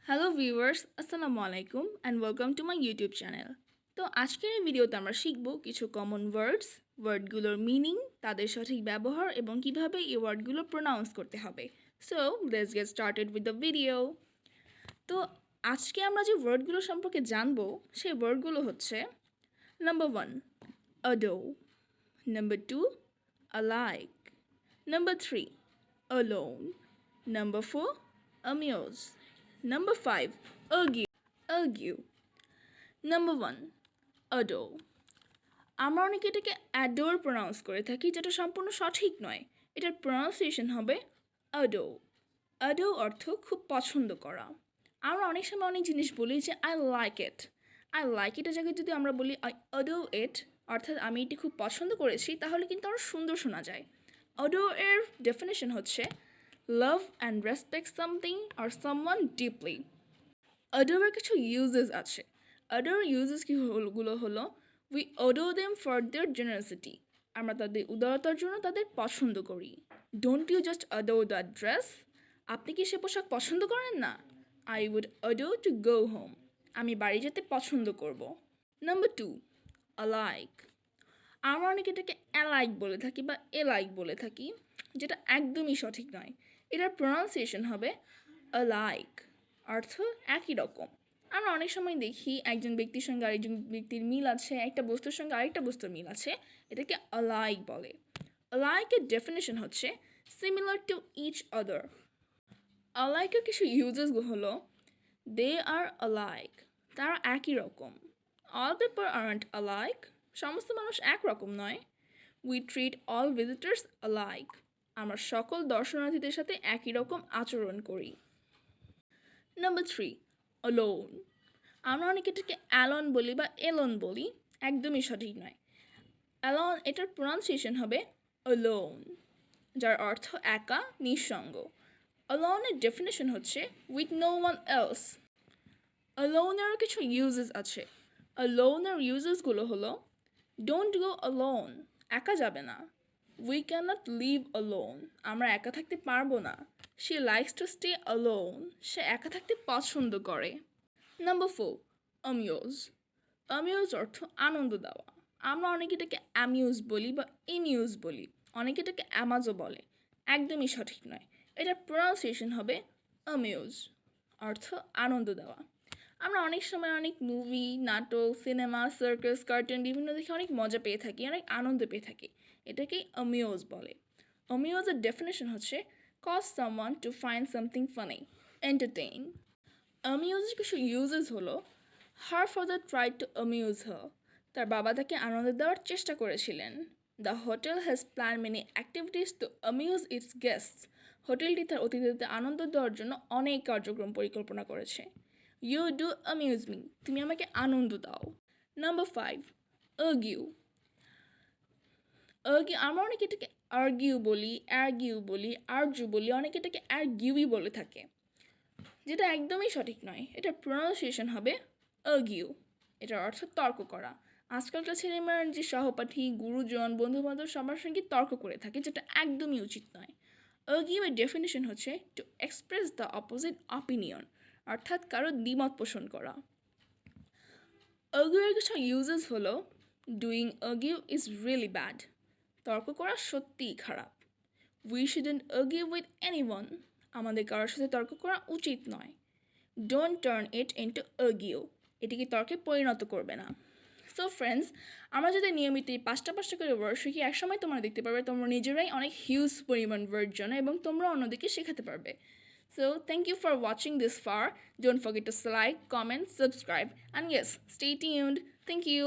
Hello viewers, আসসালামু আলাইকুম and welcome to my YouTube channel. তো আজকের এই ভিডিওতে আমরা শিখব কিছু কমন ওয়ার্ডগুলোর মিনিং, তাদের সঠিক ব্যবহার এবং কিভাবে এই ওয়ার্ডগুলো প্রোনাউন্স করতে হবে। So let's get started with the video. তো আজকে আমরা যে ওয়ার্ডগুলো সম্পর্কে জানবো সেই ওয়ার্ডগুলো হচ্ছে number 1 অডো, number 2 alike, number 3 alone, number 4 amuse, number 5 argue. Number 1 ado. আমরা অনেকে এটাকে অ্যাডোর প্রোনাউন্স করে থাকি, যেটা সম্পূর্ণ সঠিক নয়। এটার প্রোনাউন্সিয়েশন হবে অ্যাডো। অ্যাডো অর্থ খুব পছন্দ করা। আমরা অনেক সময় অনেক জিনিস বলি যে I like it. I like ইটের জায়গায় যদি আমরা বলি আই অ্যাডো ইট, অর্থাৎ আমি এটি খুব পছন্দ করেছি, তাহলে কিন্তু আরও সুন্দর শোনা যায়। অ্যাডো এর ডেফিনেশন হচ্ছে love and respect something or someone deeply. Adore কিছু ইউজেস আছে। অ্যাডোর ইউজেস গুলো হলো we adore them for their generosity. আমরা তাদের উদারতার জন্য তাদের পছন্দ করি। Don't you just adore the dress. আপনি কি সে পোশাক পছন্দ করেন না? I would adore to go home. আমি বাড়ি যেতে পছন্দ করব। Number 2 alike. আমরা অনেকে এটাকে অ্যালাইক বলে থাকি বা এলাইক বলে থাকি, যেটা একদমই সঠিক নয়। এটার প্রোনাউন্সিয়েশন হবে অ্যালাইক, অর্থ একই রকম। আমরা অনেক সময় দেখি একজন ব্যক্তির সঙ্গে আরেকজন ব্যক্তির মিল আছে, একটা বস্তুর সঙ্গে আরেকটা বস্তুর মিল আছে, এটাকে অ্যালাইক বলে। অ্যালাইকের ডেফিনেশন হচ্ছে সিমিলার টু ইচ আদার। অ্যালাইকের কিছু ইউজেস হলো দে আর অ্যালাইক, তারা একই রকম। অল পিপল আরন্ট অ্যালাইক, সমস্ত মানুষ একরকম নয়। We treat all visitors alike, আমরা সকল দর্শনার্থীদের সাথে একই রকম আচরণ করি। Number 3 alone. আমরা অনেকে এটাকে অ্যালন বলি বা এলন বলি, একদমই সঠিক নয়। অ্যালন এটার প্রোনাউন্সিয়েশন হবে অলোন, যার অর্থ একা, নিঃসঙ্গ। অলোনের ডেফিনেশন হচ্ছে উইথ নো ওয়ান এলস। অলোনের কিছু ইউজেস আছে। অলোনের ইউজেসগুলো হলো ডোন্ট গো অলোন, একা যাবে না। We can not leave alone, আমরা একা থাকতে পারবো না। She likes to stay alone, সে একা থাকতে পছন্দ করে। নাম্বার 4 অমিউজ। অমিউজ অর্থ আনন্দ দেওয়া। আমরা অনেকে এটাকে অ্যামিউজ বলি বা ইমিউজ বলি, অনেকে এটাকে অ্যামাজও বলে, একদমই সঠিক নয়। এটার প্রোনাউন্সিয়েশন হবে অমিউজ, অর্থ আনন্দ দেওয়া। আমরা অনেক সময় অনেক মুভি, নাটক, সিনেমা, সার্কাস, কার্টুন বিভিন্ন দেখে অনেক মজা পেয়ে থাকি, অনেক আনন্দ পেয়ে থাকি, এটাকেই অমিউজ বলে। অমিউজের ডেফিনেশন হচ্ছে cause someone to find something funny, entertain. অ্যামিউজের কিছু ইউজেস হলো her father tried to amuse her, তার বাবা তাকে আনন্দ দেওয়ার চেষ্টা করেছিলেন। The hotel has plan many activities to amuse its guests, হোটেলটি তার অতিথিদের আনন্দ দেওয়ার জন্য অনেক কার্যক্রম পরিকল্পনা করেছে। ইউ ডু অ্যামিউজ মি, তুমি আমাকে আনন্দ দাও। Number 5 argue. আমরা অনেকে এটাকে আর্গিউ বলি, অ্যার্গিউ বলি, আর্জু বলি, অনেকে এটাকে অ্যার্গিউই বলে থাকে, যেটা একদমই সঠিক নয়। এটার প্রোনাউন্সিয়েশন হবে আর্গিউ, এটার অর্থ তর্ক করা। আজকালকার ছেলেমেয়ের যে সহপাঠী, গুরুজন, বন্ধুবান্ধব সবার সঙ্গে তর্ক করে থাকে, যেটা একদমই উচিত নয়। আর্গিউ এর ডেফিনেশন হচ্ছে to express the opposite opinion, অর্থাৎ কারো দ্বিমত পোষণ করা। আর্গিউ এর কিছু ইউজেস হলো doing argue is really bad, তর্ক করা সত্যিই খারাপ। We shouldn't argue with anyone, আমাদের কারোর সাথে তর্ক করা উচিত নয়। Don't turn it into argue, এটিকে তর্কে পরিণত করবে না। সো ফ্রেন্ডস, আমরা যদি নিয়মিত এই পাঁচটা পাঁচটা করে ওয়ার্ড শিখি, একসময় তোমরা দেখতে পারবে তোমরা নিজেরাই অনেক হিউজ পরিমাণ ওয়ার্ড জানো এবং তোমরা অন্যদিকে শেখাতে পারবে। So thank you for watching this far. Don't forget to like, comment, subscribe, and yes, stay tuned. Thank you.